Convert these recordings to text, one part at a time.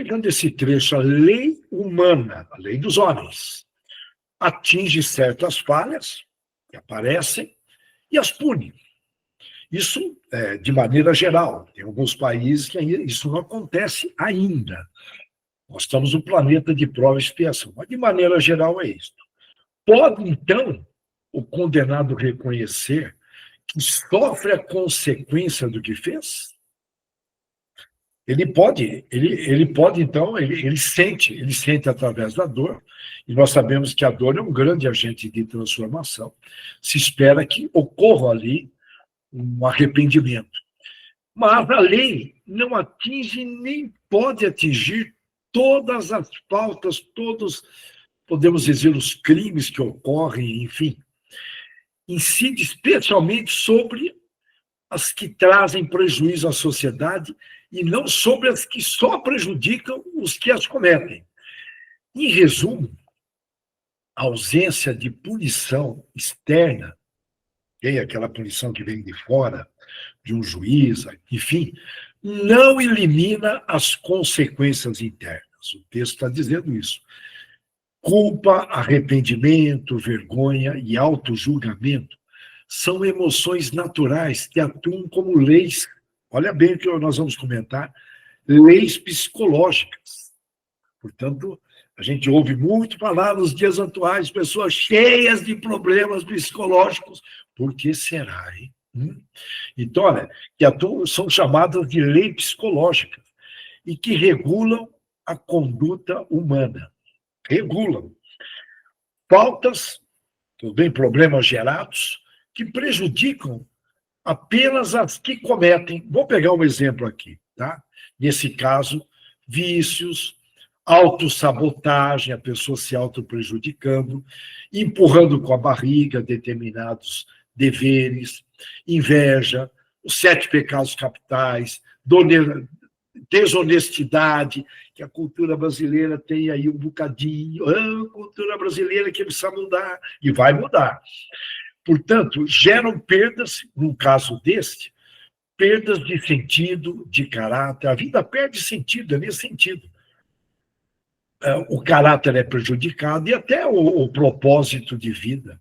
pegando esse trecho, a lei humana, a lei dos homens, atinge certas falhas que aparecem e as pune. Isso de maneira geral. Tem alguns países que isso não acontece ainda. Nós estamos no planeta de prova e expiação, mas de maneira geral é isso. Pode, então, o condenado reconhecer que sofre a consequência do que fez? Ele pode então, ele sente através da dor, e nós sabemos que a dor é um grande agente de transformação. Se espera que ocorra ali um arrependimento. Mas a lei não atinge nem pode atingir todas as faltas, todos, podemos dizer, os crimes que ocorrem, enfim. Incide especialmente sobre as que trazem prejuízo à sociedade e não sobre as que só prejudicam os que as cometem. Em resumo, a ausência de punição externa, aquela punição que vem de fora, de um juiz, enfim, não elimina as consequências internas. O texto está dizendo isso. Culpa, arrependimento, vergonha e autojulgamento são emoções naturais que atuam como leis. Olha bem o que nós vamos comentar, leis psicológicas. Portanto, a gente ouve muito falar nos dias atuais, pessoas cheias de problemas psicológicos. Por que será, hein? Então, olha, que são chamadas de leis psicológicas e que regulam a conduta humana. Regulam. Faltas, também problemas gerados, que prejudicam apenas as que cometem. Vou pegar um exemplo aqui, tá? Nesse caso, vícios, autossabotagem, a pessoa se autoprejudicando, empurrando com a barriga determinados deveres, inveja, os 7 pecados capitais, desonestidade, que a cultura brasileira tem aí um bocadinho, a cultura brasileira que precisa mudar, e vai mudar. Portanto, geram perdas, num caso deste, perdas de sentido, de caráter. A vida perde sentido, é nesse sentido. O caráter é prejudicado e até o propósito de vida.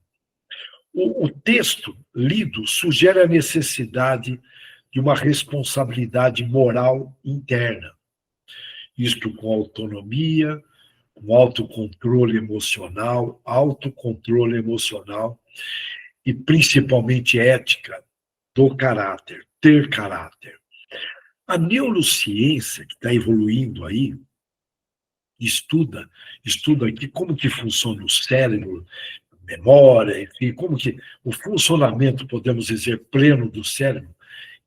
O texto lido sugere a necessidade de uma responsabilidade moral interna. Isto com autonomia, com autocontrole emocional e principalmente ética do caráter, ter caráter. A neurociência que está evoluindo aí, estuda aqui como que funciona o cérebro, memória, enfim, como que o funcionamento, podemos dizer, pleno do cérebro,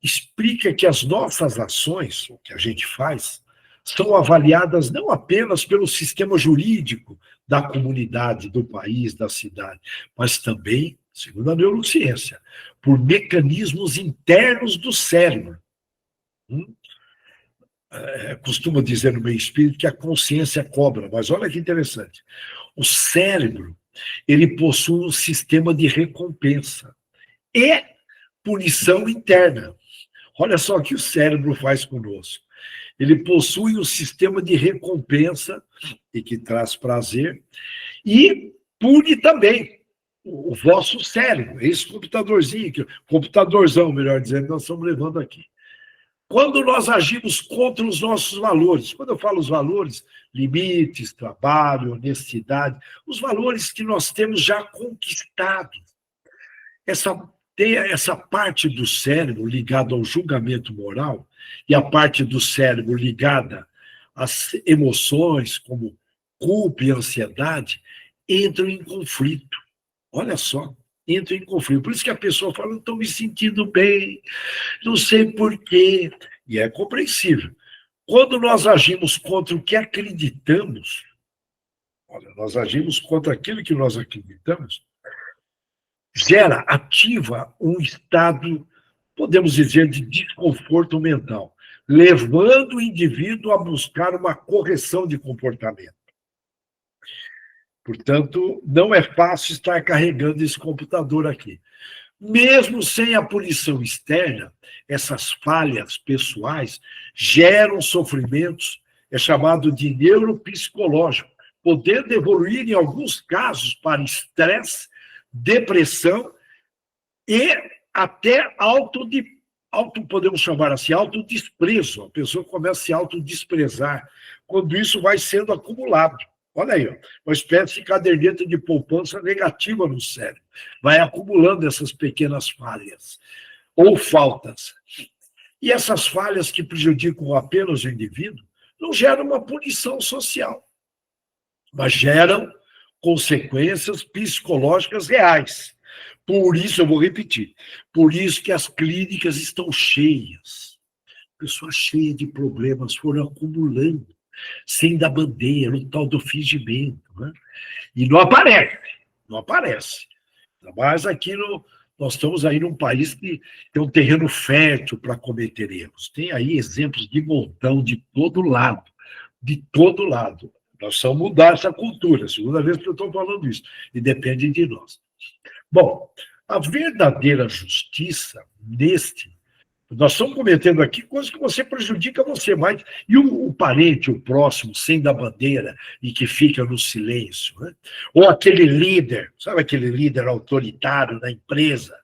explica que as nossas ações, o que a gente faz, são avaliadas não apenas pelo sistema jurídico da comunidade, do país, da cidade, mas também, segundo a neurociência, por mecanismos internos do cérebro. Costuma dizer no meio espírito que a consciência cobra, mas olha que interessante. O cérebro, ele possui um sistema de recompensa e punição interna. Olha só o que o cérebro faz conosco. Ele possui um sistema de recompensa e que traz prazer e pune também o vosso cérebro, esse computadorzinho, computadorzão, melhor dizendo, nós estamos levando aqui. Quando nós agimos contra os nossos valores, quando eu falo os valores, limites, trabalho, honestidade, os valores que nós temos já conquistados. Essa parte do cérebro ligada ao julgamento moral e a parte do cérebro ligada às emoções, como culpa e ansiedade, entram em conflito. Olha só, entram em conflito. Por isso que a pessoa fala, não estou me sentindo bem, não sei por quê. E é compreensível. Quando nós agimos contra o que acreditamos, nós agimos contra aquilo que nós acreditamos, ativa um estado, podemos dizer, de desconforto mental, levando o indivíduo a buscar uma correção de comportamento. Portanto, não é fácil estar carregando esse computador aqui. Mesmo sem a punição externa, essas falhas pessoais geram sofrimentos é chamado de neuropsicológico, podendo evoluir em alguns casos para estresse, depressão e até podemos chamar assim, autodesprezo. A pessoa começa a se autodesprezar, quando isso vai sendo acumulado. Olha aí, ó, uma espécie de caderneta de poupança negativa no cérebro. Vai acumulando essas pequenas falhas ou faltas. E essas falhas que prejudicam apenas o indivíduo não geram uma punição social, mas geram consequências psicológicas reais. Por isso, eu vou repetir, por isso que as clínicas estão cheias. Pessoas cheias de problemas foram acumulando, sem dar bandeira, o tal do fingimento. Né? E não aparece, não aparece. Mas aqui nós estamos aí num país que tem um terreno fértil para cometer erros. Tem aí exemplos de montão de todo lado, de todo lado. Nós precisamos mudar essa cultura, segunda vez que eu estou falando isso, e depende de nós. Bom, a verdadeira justiça nós estamos cometendo aqui coisas que você prejudica você mais. E o parente, o próximo, sem dar bandeira e que fica no silêncio. Né? Ou aquele líder, sabe aquele líder autoritário da empresa?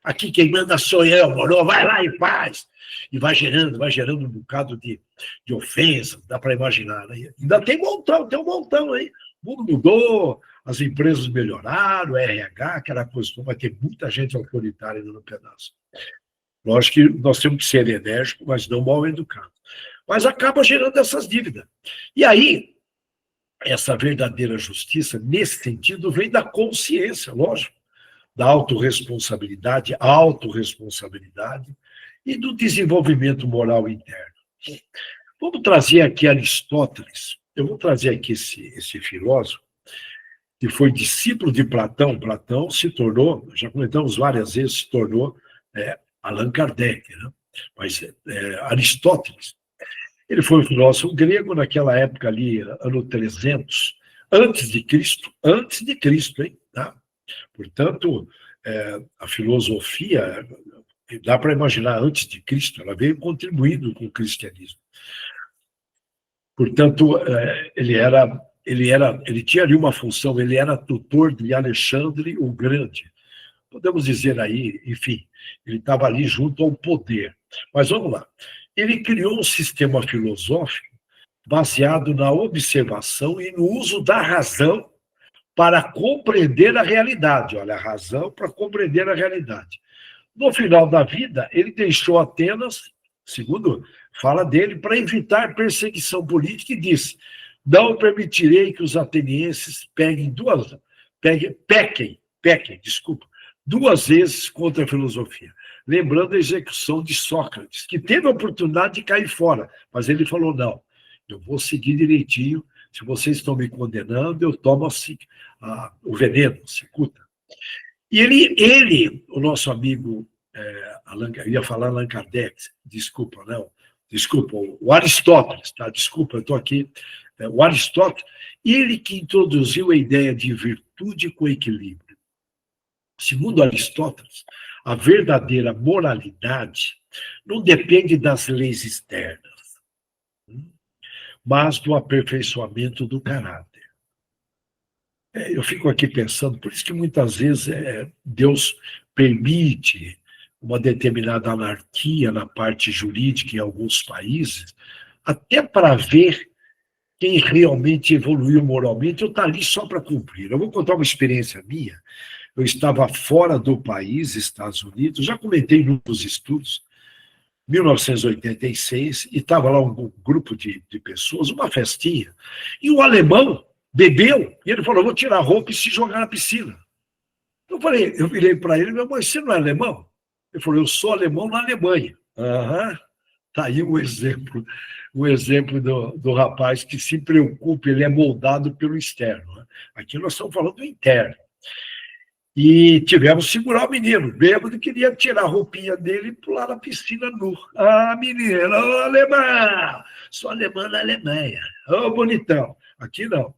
Aqui quem manda sou eu, moro, vai lá e faz. E vai gerando um bocado de ofensas, dá para imaginar. Né? Ainda tem um montão aí. O mundo mudou, as empresas melhoraram, o RH, aquela coisa, vai ter muita gente autoritária no pedaço. Lógico que nós temos que ser enérgicos, mas não mal educados. Mas acaba gerando essas dívidas. E aí, essa verdadeira justiça, nesse sentido, vem da consciência, lógico, da autorresponsabilidade e do desenvolvimento moral interno. Vamos trazer aqui Aristóteles. Eu vou trazer aqui esse filósofo, que foi discípulo de Platão. Platão se tornou, já comentamos várias vezes, se tornou Allan Kardec, né? Mas Aristóteles, ele foi um filósofo grego naquela época ali, ano 300, antes de Cristo, hein? Tá? Portanto, a filosofia, dá para imaginar, antes de Cristo, ela veio contribuindo com o cristianismo. Portanto, ele tinha ali uma função, ele era tutor de Alexandre o Grande. Podemos dizer aí, enfim, ele estava ali junto ao poder. Mas vamos lá. Ele criou um sistema filosófico baseado na observação e no uso da razão para compreender a realidade. Olha, a razão para compreender a realidade. No final da vida, ele deixou Atenas, segundo fala dele, para evitar perseguição política e disse: não permitirei que os atenienses pequem duas vezes contra a filosofia. Lembrando a execução de Sócrates, que teve a oportunidade de cair fora, mas ele falou: não, eu vou seguir direitinho, se vocês estão me condenando, eu tomo o veneno, a cicuta. E ele, o nosso amigo, eu ia falar Allan Kardec, desculpa, o Aristóteles, tá? Desculpa, eu estou aqui. O Aristóteles, ele que introduziu a ideia de virtude com equilíbrio. Segundo Aristóteles, a verdadeira moralidade não depende das leis externas, mas do aperfeiçoamento do caráter. Eu fico aqui pensando, por isso que muitas vezes Deus permite uma determinada anarquia na parte jurídica em alguns países, até para ver quem realmente evoluiu moralmente ou está ali só para cumprir. Eu vou contar uma experiência minha. Eu estava fora do país, Estados Unidos, já comentei nos estudos, 1986, e estava lá um grupo de pessoas, uma festinha, e o alemão bebeu, e ele falou: vou tirar a roupa e se jogar na piscina. Eu virei para ele: meu, mas você não é alemão? Ele falou: eu sou alemão na Alemanha. Está aí um exemplo do rapaz que se preocupa, ele é moldado pelo externo. Né? Aqui nós estamos falando do interno. E tivemos que segurar o menino, bêbado, queria tirar a roupinha dele e pular na piscina nu. Menina, alemã! Sou alemã na Alemanha. Bonitão. Aqui não.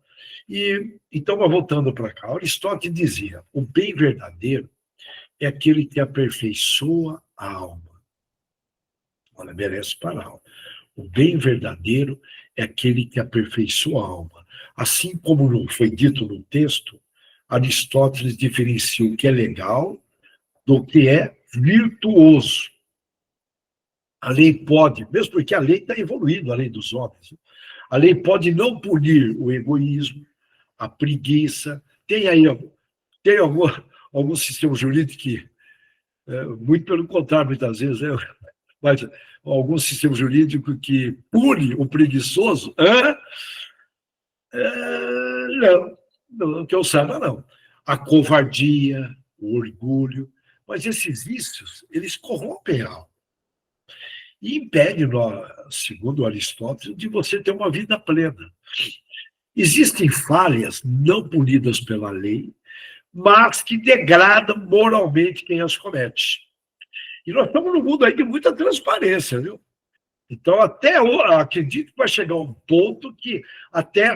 Então, voltando para cá, Aristóteles dizia: o bem verdadeiro é aquele que aperfeiçoa a alma. Olha, merece parar. O bem verdadeiro é aquele que aperfeiçoa a alma. Assim como não foi dito no texto, Aristóteles diferencia o que é legal do que é virtuoso. A lei pode, mesmo porque a lei está evoluindo, a lei dos homens, a lei pode não punir o egoísmo, a preguiça. Tem aí tem algum sistema jurídico que, muito pelo contrário, muitas vezes, mas algum sistema jurídico que pune o preguiçoso, não, não, que eu saiba, não. A covardia, o orgulho, mas esses vícios, eles corrompem a alma e impedem, segundo Aristóteles, de você ter uma vida plena. Existem falhas não punidas pela lei, mas que degradam moralmente quem as comete. E nós estamos num mundo aí de muita transparência, viu? Então, até eu acredito que vai chegar um ponto que até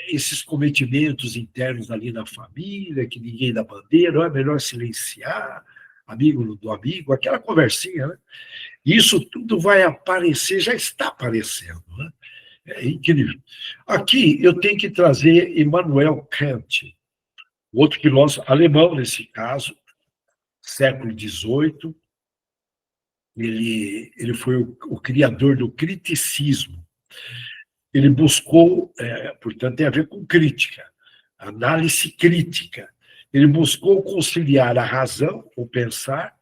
esses cometimentos internos ali na família, que ninguém dá bandeira, é melhor silenciar, amigo do amigo, aquela conversinha, né? Isso tudo vai aparecer, já está aparecendo, né? É incrível. Aqui eu tenho que trazer Immanuel Kant, outro filósofo alemão, nesse caso, século XVIII. Ele foi o criador do criticismo. Ele buscou, portanto, tem a ver com crítica, análise crítica. Ele buscou conciliar a razão, o pensar,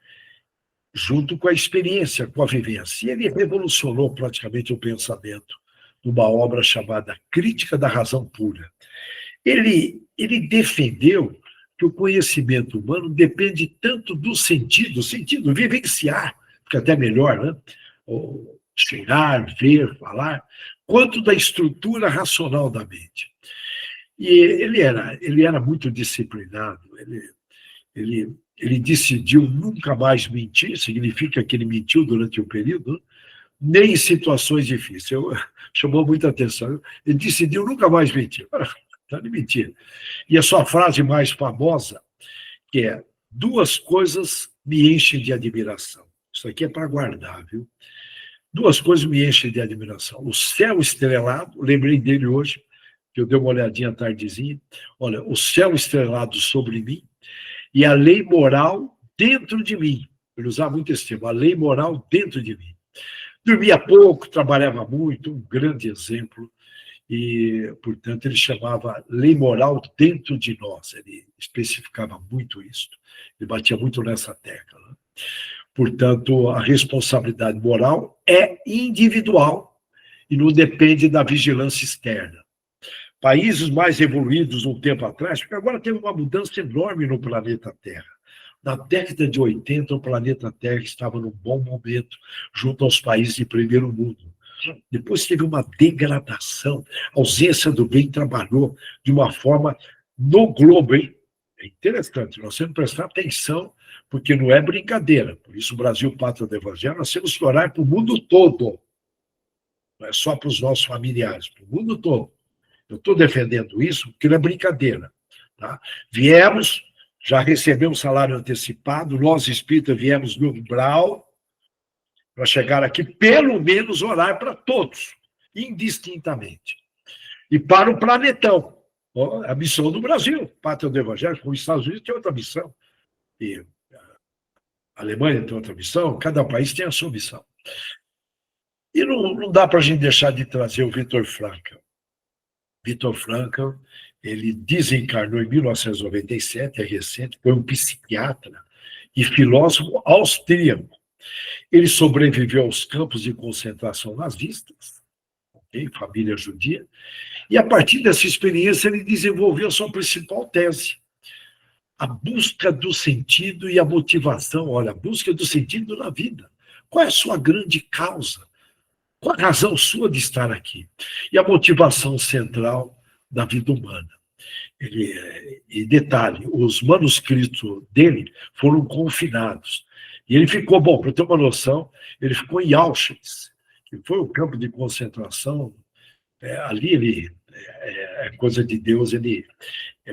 junto com a experiência, com a vivência. E ele revolucionou praticamente o pensamento numa obra chamada Crítica da Razão Pura. Ele defendeu que o conhecimento humano depende tanto do sentido vivenciar, fica até melhor, né? Ou cheirar, ver, falar, quanto da estrutura racional da mente. E ele era muito disciplinado, ele decidiu nunca mais mentir, significa que ele mentiu durante um período, nem em situações difíceis. Chamou muita atenção. Ele decidiu nunca mais mentir. Está de mentira. E a sua frase mais famosa, que é: duas coisas me enchem de admiração. Isso aqui é para guardar, viu? Duas coisas me enchem de admiração. O céu estrelado, lembrei dele hoje, que eu dei uma olhadinha à tardezinha. Olha, o céu estrelado sobre mim e a lei moral dentro de mim. Ele usava muito esse termo, a lei moral dentro de mim. Dormia pouco, trabalhava muito, um grande exemplo. E, portanto, ele chamava lei moral dentro de nós. Ele especificava muito isso. Ele batia muito nessa tecla, né? Portanto, a responsabilidade moral é individual e não depende da vigilância externa. Países mais evoluídos um tempo atrás, porque agora teve uma mudança enorme no planeta Terra. Na década de 80, o planeta Terra estava num bom momento, junto aos países de primeiro mundo. Depois teve uma degradação, a ausência do bem trabalhou de uma forma no globo, hein? É interessante, nós temos que prestar atenção, porque não é brincadeira. Por isso, o Brasil, pátria do Evangelho, nós temos que orar para o mundo todo. Não é só para os nossos familiares, para o mundo todo. Eu estou defendendo isso porque não é brincadeira. Tá? Viemos, já recebemos salário antecipado, nós espíritas viemos no umbral para chegar aqui, pelo menos orar para todos, indistintamente. E para o planetão. A missão do Brasil, pátria do Evangelho, os Estados Unidos tem outra missão. E a Alemanha tem outra missão, cada país tem a sua missão. E não dá para a gente deixar de trazer o Viktor Frankl. Viktor Frankl, ele desencarnou em 1997, é recente, foi um psiquiatra e filósofo austríaco. Ele sobreviveu aos campos de concentração nazistas, okay? Família judia, e a partir dessa experiência ele desenvolveu a sua principal tese, a busca do sentido e a motivação. Olha, a busca do sentido na vida. Qual é a sua grande causa? Qual a razão sua de estar aqui? E a motivação central da vida humana. E detalhe, os manuscritos dele foram confinados. E ele ficou, bom, para ter uma noção, ele ficou em Auschwitz, que foi o campo de concentração. Ali ele é coisa de Deus,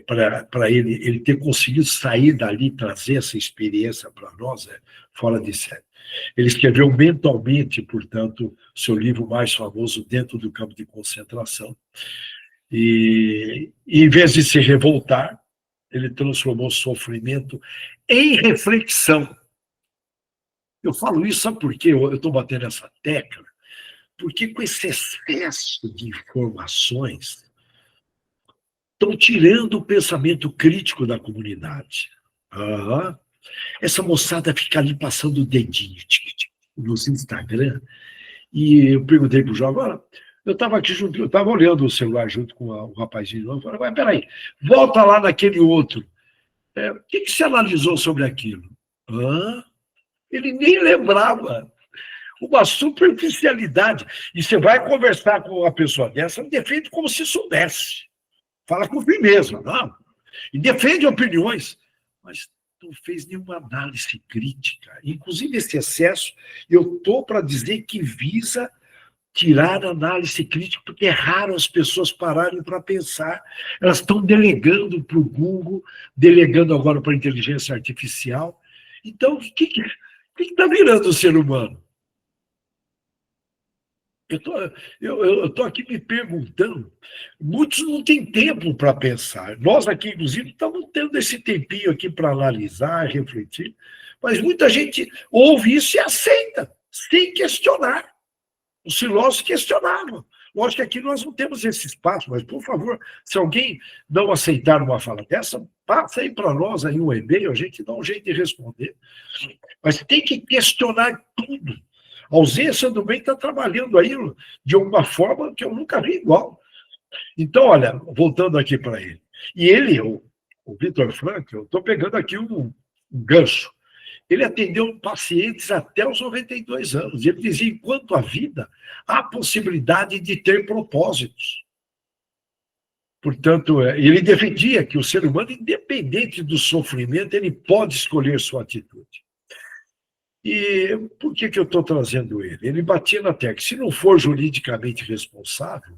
para ele ter conseguido sair dali, trazer essa experiência para nós, fora de série. Ele escreveu Mentalmente, portanto, seu livro mais famoso, Dentro do Campo de Concentração. E em vez de se revoltar, ele transformou o sofrimento em reflexão. Eu falo isso, sabe por quê? Eu estou batendo essa tecla? Porque com esse excesso de informações, estão tirando o pensamento crítico da comunidade. Ah, essa moçada fica ali passando o dedinho nos Instagram. E eu perguntei para o João, agora, eu estava aqui junto, eu estava olhando o celular junto com o rapazinho, eu falei, mas peraí, volta lá naquele outro. O que você analisou sobre aquilo? Ele nem lembrava. Uma superficialidade. E você vai conversar com uma pessoa dessa, defende como se soubesse. Fala com firmeza, não? E defende opiniões, mas não fez nenhuma análise crítica. Inclusive, esse excesso, eu estou para dizer que visa tirar a análise crítica, porque é raro as pessoas pararem para pensar. Elas estão delegando para o Google, delegando agora para a inteligência artificial. Então, o que está virando o ser humano? Eu estou aqui me perguntando, muitos não têm tempo para pensar. Nós aqui, inclusive, estamos tendo esse tempinho aqui para analisar, refletir, mas muita gente ouve isso e aceita, sem questionar. Os filósofos questionavam. Lógico que aqui nós não temos esse espaço, mas, por favor, se alguém não aceitar uma fala dessa, passa aí para nós aí um e-mail, a gente dá um jeito de responder. Mas tem que questionar tudo. A ausência do bem está trabalhando aí de uma forma que eu nunca vi igual. Então, olha, voltando aqui para ele. E ele, o Viktor Frankl, eu estou pegando aqui um gancho. Ele atendeu pacientes até os 92 anos. Ele dizia, enquanto a vida, há a possibilidade de ter propósitos. Portanto, ele defendia que o ser humano, independente do sofrimento, ele pode escolher sua atitude. E por que eu estou trazendo ele? Ele batia na tecla, se não for juridicamente responsável,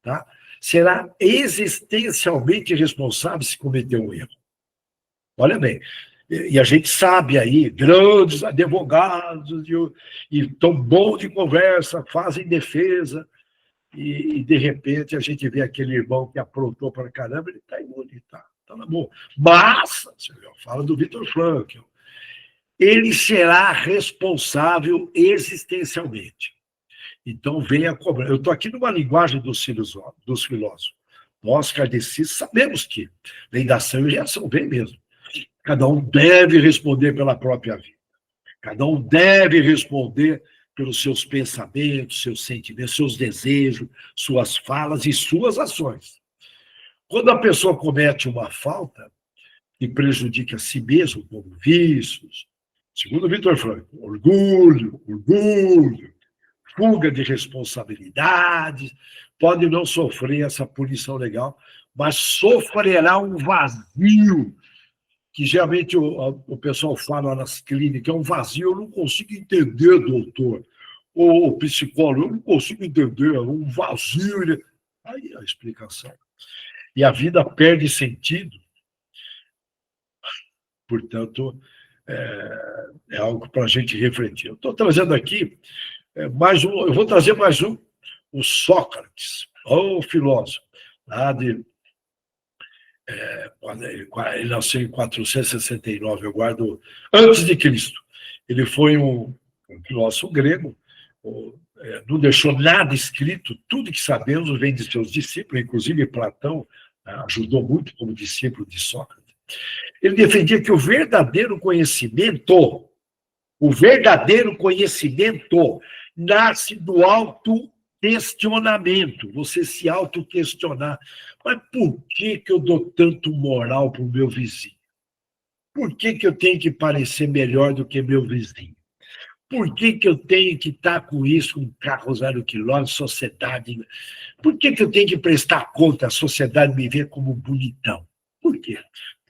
tá, será existencialmente responsável se cometer um erro. Olha bem, e a gente sabe aí, grandes advogados e tão bom de conversa, fazem defesa, e de repente a gente vê aquele irmão que aprontou para caramba, ele está imune, tá na boa. Mas, fala do Viktor Frankl, ele será responsável existencialmente. Então, vem a cobrança. Eu estou aqui numa linguagem dos filósofos. Nós, kardecistas, sabemos que lei da ação e reação vem mesmo. Cada um deve responder pela própria vida. Cada um deve responder pelos seus pensamentos, seus sentimentos, seus desejos, suas falas e suas ações. Quando a pessoa comete uma falta que prejudica a si mesmo, como vícios, segundo Viktor Frankl, orgulho, fuga de responsabilidades, pode não sofrer essa punição legal, mas sofrerá um vazio, que geralmente o pessoal fala nas clínicas, é um vazio, eu não consigo entender, doutor, ou psicólogo, eu não consigo entender, um vazio. Aí a explicação. E a vida perde sentido, portanto, é algo para a gente refletir. Eu estou trazendo aqui mais um, eu vou trazer mais um, o Sócrates, o filósofo, lá de. Ele nasceu em 469, eu guardo antes de Cristo. Ele foi um filósofo grego, não deixou nada escrito, tudo que sabemos vem de seus discípulos, inclusive Platão ajudou muito como discípulo de Sócrates. Ele defendia que o verdadeiro conhecimento nasce do autoquestionamento, você se autoquestionar. Mas por que eu dou tanto moral para o meu vizinho? Por que eu tenho que parecer melhor do que meu vizinho? Por que eu tenho que estar com isso, um carro 0 quilômetro, sociedade? Por que eu tenho que prestar conta, a sociedade me ver como bonitão? Por quê?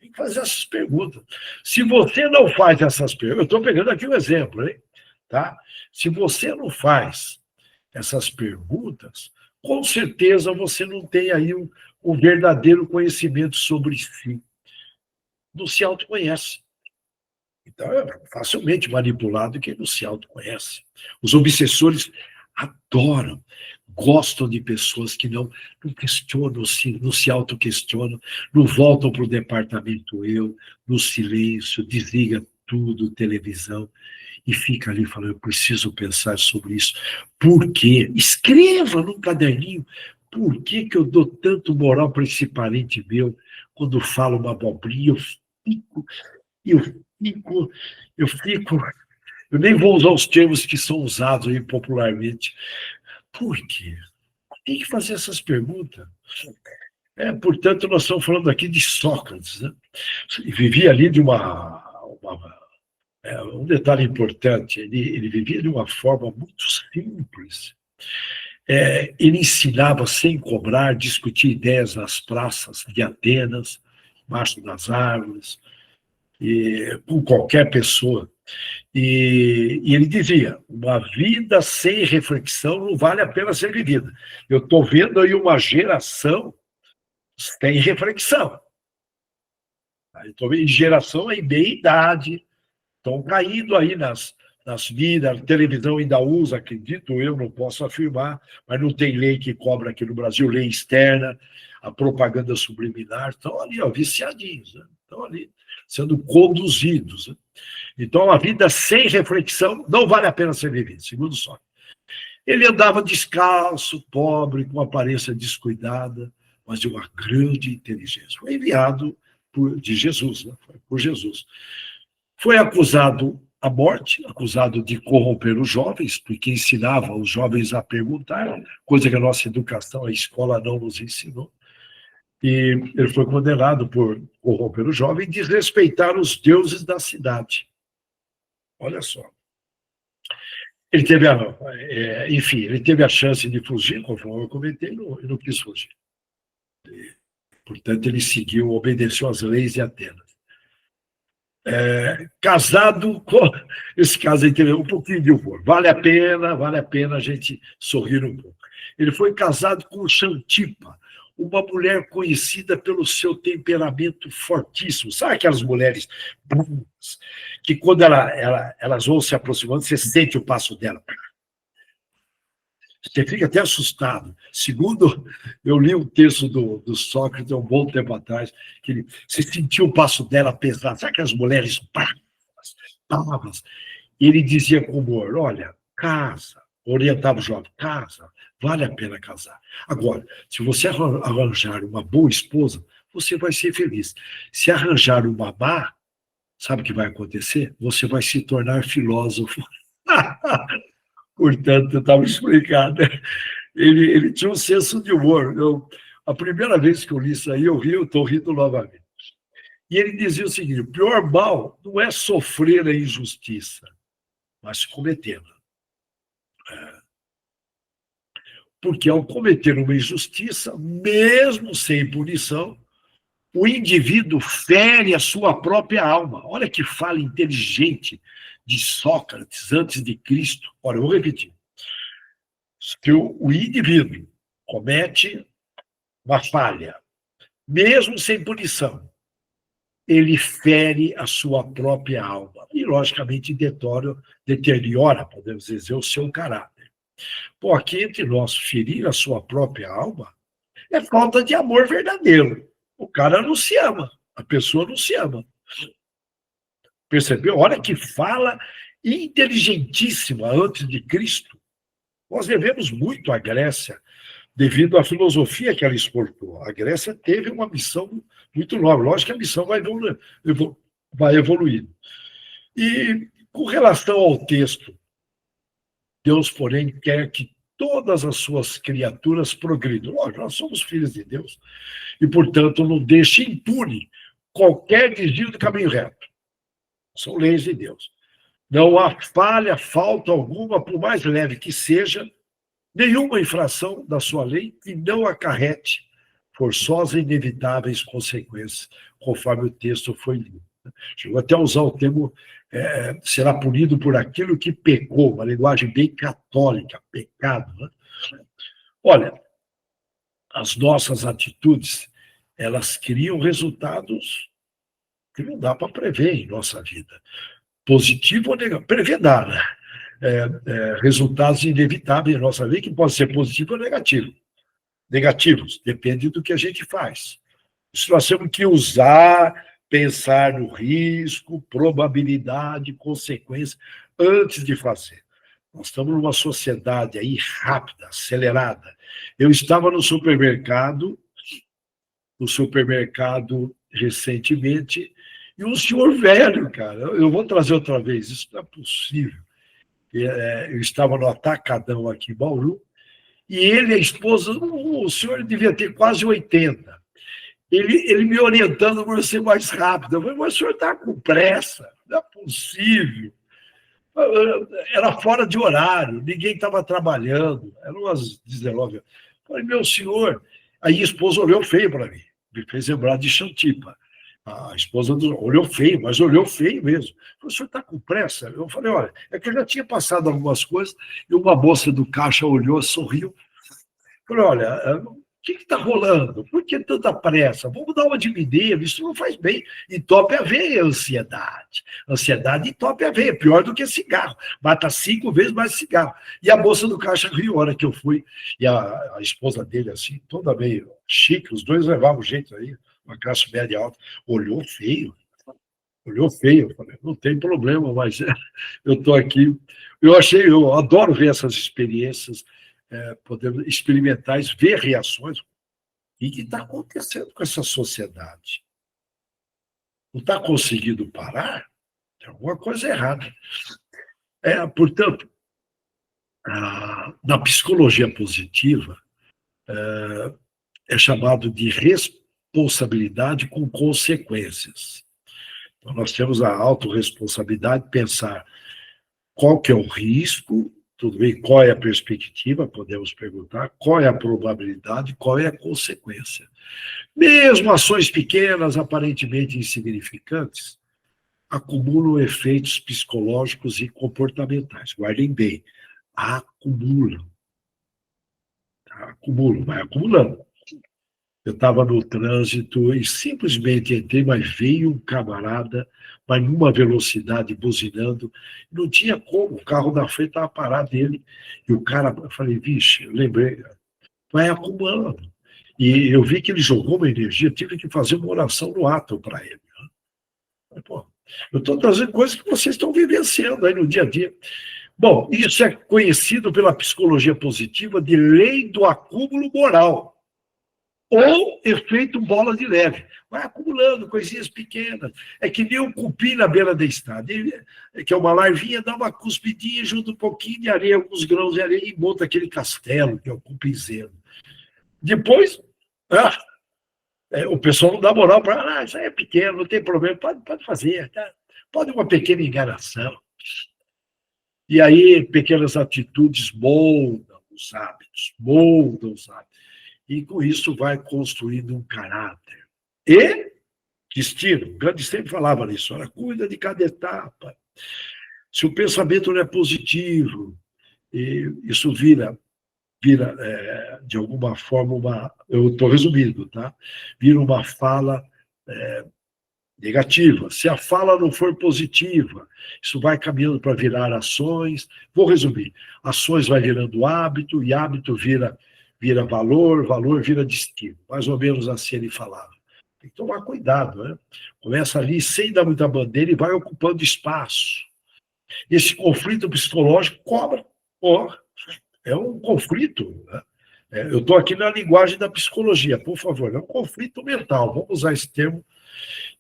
Tem que fazer essas perguntas. Se você não faz essas perguntas, eu estou pegando aqui um exemplo, hein? Tá? Se você não faz essas perguntas, com certeza você não tem aí um verdadeiro conhecimento sobre si. Não se autoconhece. Então, é facilmente manipulado quem não se autoconhece. Os obsessores adoram, gostam de pessoas que não questionam, não se autoquestionam, não voltam para o departamento eu, no silêncio, desliga tudo, televisão, e fica ali falando, eu preciso pensar sobre isso. Por quê? Escreva num caderninho. Por que que eu dou tanto moral para esse parente meu quando fala uma abobrinha? Fico, eu fico, eu fico, eu nem vou usar os termos que são usados aí popularmente. Por quê? Tem que fazer essas perguntas. Portanto, nós estamos falando aqui de Sócrates, né? Vivia ali de um detalhe importante, ele vivia de uma forma muito simples. Ele ensinava sem cobrar, discutia ideias nas praças de Atenas, embaixo das árvores, com qualquer pessoa. E ele dizia, uma vida sem reflexão não vale a pena ser vivida. Eu estou vendo aí uma geração sem reflexão. Estou vendo geração em meia-idade, estão caindo aí nas vidas, a televisão ainda usa, acredito eu, não posso afirmar, mas não tem lei que cobra aqui no Brasil, lei externa, a propaganda subliminar, estão ali, ó, viciadinhos, né? Estão ali sendo conduzidos. Né? Então, a vida sem reflexão não vale a pena ser vivida, segundo Sócrates. Ele andava descalço, pobre, com aparência descuidada, mas de uma grande inteligência. Foi enviado de Jesus, né? Foi por Jesus. Foi acusado à morte, acusado de corromper os jovens, porque ensinava os jovens a perguntar, coisa que a nossa educação, a escola não nos ensinou. E ele foi condenado por corromper o jovem e desrespeitar os deuses da cidade. Olha só. Ele teve enfim, ele teve a chance de fugir, conforme eu comentei, e não quis fugir. Portanto, ele seguiu, obedeceu às leis de Atenas. Casado com... Esse caso aí teve um pouquinho de humor. Vale a pena a gente sorrir um pouco. Ele foi casado com Xantipa, uma mulher conhecida pelo seu temperamento fortíssimo. Sabe aquelas mulheres que quando elas vão se aproximando, você sente o passo dela. Você fica até assustado. Segundo, eu li um texto do Sócrates há um bom tempo atrás, que você sentiu o passo dela pesado. Sabe aquelas mulheres bravas? E ele dizia com humor, olha, casa, orientava o jovem, casa, vale a pena casar. Agora, se você arranjar uma boa esposa, você vai ser feliz. Se arranjar uma má, sabe o que vai acontecer? Você vai se tornar filósofo. Portanto, estava explicado. Ele tinha um senso de humor. A primeira vez que eu li isso aí, eu ri, eu estou rindo novamente. E ele dizia o seguinte, o pior mal não é sofrer a injustiça, mas cometê-la. Porque ao cometer uma injustiça, mesmo sem punição, o indivíduo fere a sua própria alma. Olha que fala inteligente de Sócrates antes de Cristo. Olha, eu vou repetir. Se o indivíduo comete uma falha, mesmo sem punição, ele fere a sua própria alma e, logicamente, deteriora, podemos dizer, o seu caráter. Pô, aqui entre nós, ferir a sua própria alma é falta de amor verdadeiro. O cara não se ama, a pessoa não se ama. Percebeu? Olha que fala inteligentíssima antes de Cristo. Nós devemos muito à Grécia, devido à filosofia que ela exportou. A Grécia teve uma missão muito nobre. Lógico que a missão vai evoluindo. E, com relação ao texto, Deus, porém, quer que todas as suas criaturas progridam. Lógico, nós somos filhos de Deus. E, portanto, não deixe impune qualquer desvio do caminho reto. São leis de Deus. Não há falta alguma, por mais leve que seja, nenhuma infração da sua lei que não acarrete forçosas e inevitáveis consequências, conforme o texto foi lido. Chegou até a usar o termo será punido por aquilo que pecou, uma linguagem bem católica, pecado. Né? Olha, as nossas atitudes, elas criam resultados que não dá para prever em nossa vida. positivo ou negativo, prevedar, né? Resultados inevitáveis em nossa vida, que pode ser positivo ou negativo. Negativos, depende do que a gente faz. Isso nós temos que usar, pensar no risco, probabilidade, consequência, antes de fazer. Nós estamos numa sociedade aí rápida, acelerada. Eu estava no supermercado recentemente, e um senhor velho, cara, eu vou trazer outra vez, isso não é possível. Eu estava no Atacadão aqui em Bauru, e ele e a esposa, o senhor devia ter quase 80. Ele me orientando para ser mais rápido. Eu falei, mas o senhor está com pressa, não é possível. Era fora de horário, ninguém estava trabalhando, eram umas 19 horas. Eu falei, meu senhor. Aí a esposa olhou feio para mim, me fez lembrar de Xantipa. A esposa olhou feio, mas olhou feio mesmo. Falei, o senhor está com pressa? Eu falei, olha, é que eu já tinha passado algumas coisas, e uma moça do caixa olhou, sorriu. Falei, olha, o que está rolando? Por que tanta pressa? Vamos dar uma diminuída, isso não faz bem. Entope a veia, ansiedade. Ansiedade entope a veia, pior do que cigarro. Mata 5 vezes mais cigarro. E a moça do caixa riu a hora que eu fui, e a esposa dele, assim, toda meio chique, os dois levavam jeito aí, uma classe média alta, olhou feio. Olhou feio, eu falei, não tem problema, mas eu estou aqui. Eu adoro ver essas experiências, podemos experimentar, ver reações. E o que está acontecendo com essa sociedade? Não está conseguindo parar? Tem alguma coisa errada. Portanto, na psicologia positiva, é chamado de responsabilidade com consequências. Então, nós temos a autorresponsabilidade de pensar qual que é o risco, tudo bem, qual é a perspectiva, podemos perguntar, qual é a probabilidade, qual é a consequência. Mesmo ações pequenas, aparentemente insignificantes, acumulam efeitos psicológicos e comportamentais. Guardem bem, acumulam. Acumulam, vai acumulando. Eu estava no trânsito e simplesmente entrei, mas veio um camarada, mas numa velocidade, buzinando, não tinha como, o carro da frente estava parado dele, e o cara, eu falei, vixe, eu lembrei, vai acumulando. E eu vi que ele jogou uma energia, tive que fazer uma oração no ato para ele. Pô, eu estou trazendo coisas que vocês estão vivenciando aí no dia a dia. Bom, isso é conhecido pela psicologia positiva de lei do acúmulo moral, ou efeito bola de neve. Vai acumulando coisinhas pequenas. É que nem o cupim na beira da estrada. Que é uma larvinha, dá uma cuspidinha, junta um pouquinho de areia, alguns grãos de areia, e monta aquele castelo, que é o cupinzeiro. Depois, o pessoal não dá moral para, isso aí é pequeno, não tem problema, pode fazer, tá? Pode uma pequena enganação. E aí, pequenas atitudes moldam os hábitos. E com isso vai construindo um caráter. E destino. Gandhi sempre falava nisso. Olha, cuida de cada etapa. Se o pensamento não é positivo, isso vira de alguma forma, eu estou resumindo, tá? Vira uma fala negativa. Se a fala não for positiva, isso vai caminhando para virar ações. Vou resumir. Ações vai virando hábito, e hábito vira valor, valor vira destino. Mais ou menos assim ele falava. Tem que tomar cuidado, né? Começa ali sem dar muita bandeira e vai ocupando espaço. Esse conflito psicológico cobra. É um conflito, né? Eu estou aqui na linguagem da psicologia, por favor. É um conflito mental, vamos usar esse termo.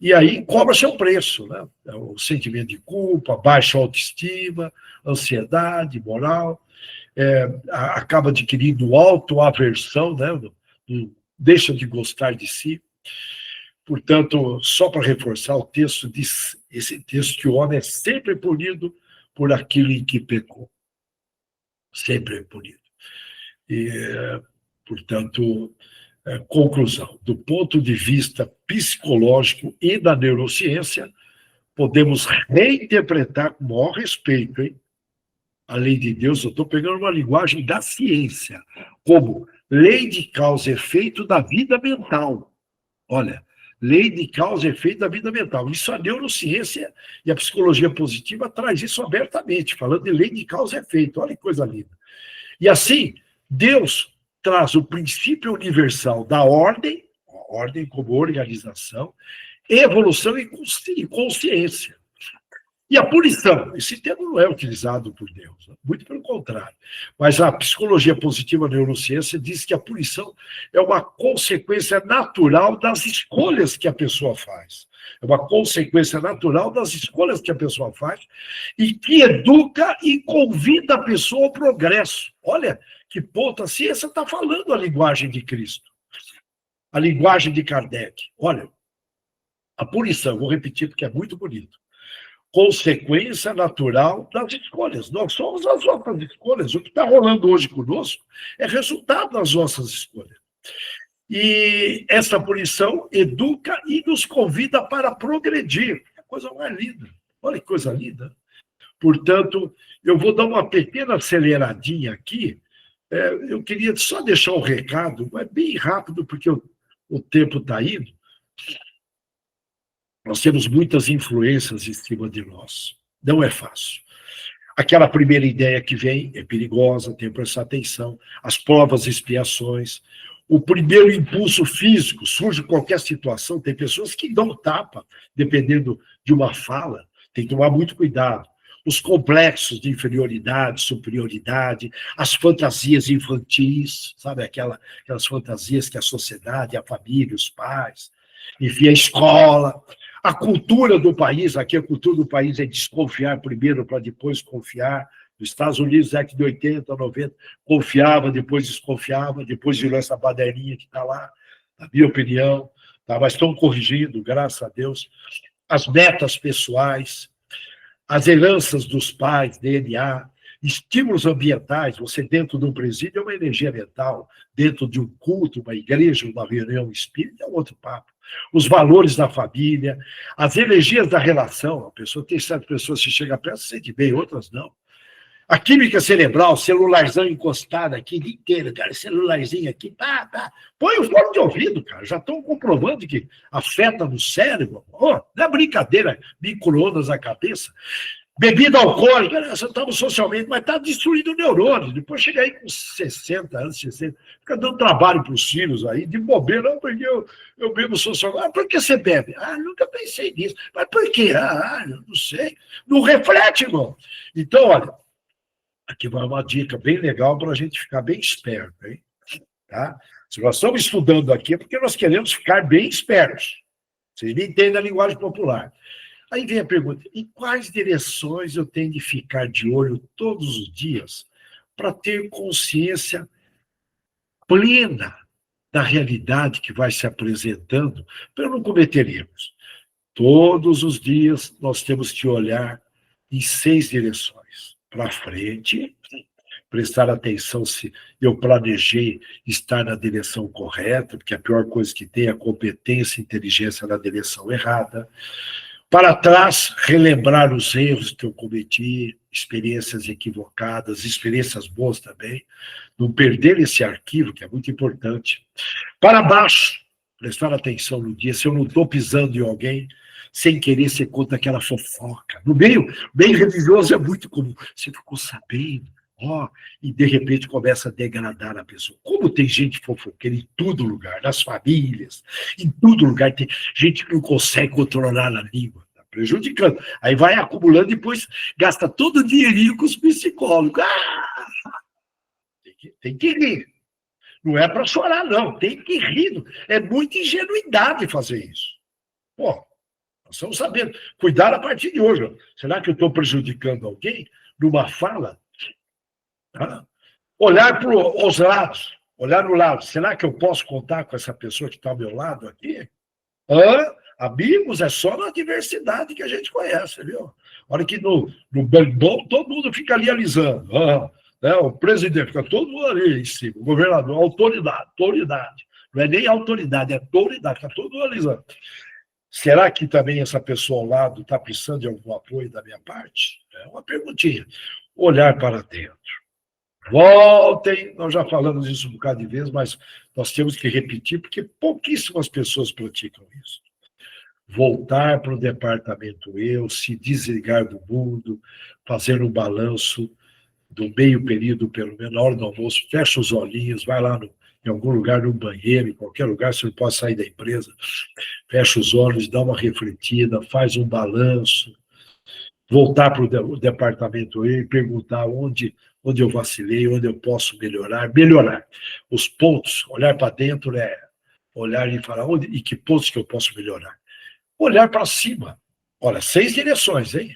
E aí cobra seu preço, né? O sentimento de culpa, baixa autoestima, ansiedade, moral. Acaba adquirindo autoaversão, né? Deixa de gostar de si. Portanto, só para reforçar, o texto diz, esse texto, que o homem é sempre punido por aquilo em que pecou. Sempre é punido. E, portanto, conclusão, do ponto de vista psicológico e da neurociência, podemos reinterpretar com o maior respeito, hein? A lei de Deus, eu estou pegando uma linguagem da ciência, como lei de causa e efeito da vida mental. Olha, Lei de causa e efeito da vida mental. Isso a neurociência e a psicologia positiva traz isso abertamente, falando de lei de causa e efeito. Olha que coisa linda. E assim, Deus traz o princípio universal da ordem, a ordem como organização, evolução e consciência. E a punição, esse termo não é utilizado por Deus, muito pelo contrário. Mas a psicologia positiva, a neurociência, diz que a punição é uma consequência natural das escolhas que a pessoa faz. É uma consequência natural das escolhas que a pessoa faz e que educa e convida a pessoa ao progresso. Olha que ponto, a ciência está falando a linguagem de Cristo, a linguagem de Kardec. Olha, a punição, vou repetir porque é muito bonito. Consequência natural das escolhas. Nós somos as nossas escolhas. O que está rolando hoje conosco é resultado das nossas escolhas. E essa punição educa e nos convida para progredir. É a coisa mais linda. Olha que coisa linda. Portanto, eu vou dar uma pequena aceleradinha aqui. Eu queria só deixar um recado, mas bem rápido, porque o tempo está indo. Nós temos muitas influências em cima de nós. Não é fácil. Aquela primeira ideia que vem é perigosa, tem que prestar atenção. As provas e expiações. O primeiro impulso físico, surge qualquer situação. Tem pessoas que dão tapa, dependendo de uma fala. Tem que tomar muito cuidado. Os complexos de inferioridade, superioridade, as fantasias infantis, sabe? Aquelas fantasias que a sociedade, a família, os pais, enfim, a escola. A cultura do país, aqui a cultura do país é desconfiar primeiro para depois confiar. Nos Estados Unidos, década de 80, 90, confiava, depois desconfiava, depois virou essa baderninha que está lá, na minha opinião, tá? Mas estão corrigindo, graças a Deus. As metas pessoais, as heranças dos pais, DNA, estímulos ambientais, você dentro de um presídio é uma energia mental, dentro de um culto, uma igreja, uma reunião espírita, é um outro papo. Os valores da família, as energias da relação, a pessoa tem certas pessoas que chegam perto, se sente bem, outras não. A química cerebral, celularzão encostado aqui, o dia inteiro, cara, celularzinho aqui, pá. Põe o fone de ouvido, cara, já estão comprovando que afeta no cérebro. Oh, não é brincadeira, micro-ondas na cabeça. Bebida alcoólica, nós estamos socialmente, mas está destruindo o neurônio. Depois chega aí com 60 anos, 60, fica dando trabalho para os filhos aí, de bobeira, não, porque eu bebo socialmente. Ah, por que você bebe? Ah, nunca pensei nisso. Mas por quê? Ah, eu não sei. Não reflete, irmão. Então, olha, aqui vai uma dica bem legal para a gente ficar bem esperto, hein? Tá? Se nós estamos estudando aqui é porque nós queremos ficar bem espertos. Vocês me entendem a linguagem popular. Aí vem a pergunta, em quais direções eu tenho de ficar de olho todos os dias para ter consciência plena da realidade que vai se apresentando, para eu não cometer erros? Todos os dias nós temos que olhar em 6 direções. Para frente, prestar atenção se eu planejei estar na direção correta, porque a pior coisa que tem é a competência e inteligência na direção errada. Para trás, relembrar os erros que eu cometi, experiências equivocadas, experiências boas também, não perder esse arquivo, que é muito importante. Para baixo, prestar atenção no dia, se eu não estou pisando em alguém, sem querer você conta aquela fofoca. No meio religioso é muito comum. Você ficou sabendo, e de repente começa a degradar a pessoa. Como tem gente fofoqueira em todo lugar, nas famílias, em todo lugar, tem gente que não consegue controlar a língua, tá prejudicando. Aí vai acumulando, depois gasta todo o dinheirinho com os psicólogos. Tem que rir. Não é para chorar, não, tem que rir. É muita ingenuidade fazer isso. Pô, nós estamos sabendo. Cuidar a partir de hoje. Será que eu estou prejudicando alguém numa fala? Olhar para os lados, olhar no lado. Será que eu posso contar com essa pessoa que está ao meu lado aqui? Amigos, é só na diversidade que a gente conhece, viu? Olha que no bem bom, todo mundo fica ali alisando. Né? O presidente fica todo mundo ali em cima, o governador, autoridade. Não é nem autoridade, é autoridade, fica todo mundo alisando. Será que também essa pessoa ao lado está precisando de algum apoio da minha parte? É uma perguntinha. Olhar para dentro. Voltem, nós já falamos isso um bocado de vezes, mas nós temos que repetir, porque pouquíssimas pessoas praticam isso. voltar para o departamento eu, se desligar do mundo, fazer um balanço do meio período, pelo menos na hora do almoço, fecha os olhinhos, vai lá em algum lugar, no banheiro, em qualquer lugar, você não pode sair da empresa, fecha os olhos, dá uma refletida, faz um balanço, voltar para o departamento e perguntar onde eu vacilei, onde eu posso melhorar. Os pontos, olhar para dentro é olhar e falar e que pontos que eu posso melhorar. Olhar para cima. Olha, 6 direções, hein?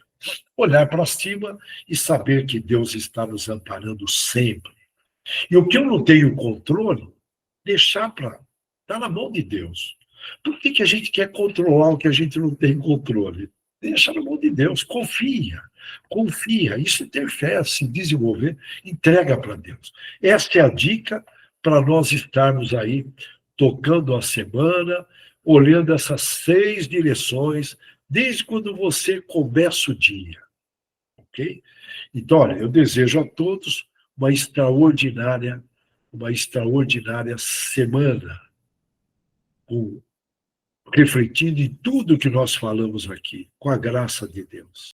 Olhar para cima e saber que Deus está nos amparando sempre. E o que eu não tenho controle, deixar para... Está na mão de Deus. Por que a gente quer controlar o que a gente não tem controle? Deixa na mão de Deus, confia. Isso é ter fé, se desenvolver, entrega para Deus. Essa é a dica para nós estarmos aí tocando a semana, olhando essas 6 direções, desde quando você começa o dia, ok? Então, olha, eu desejo a todos uma extraordinária semana, refletindo em tudo que nós falamos aqui, com a graça de Deus.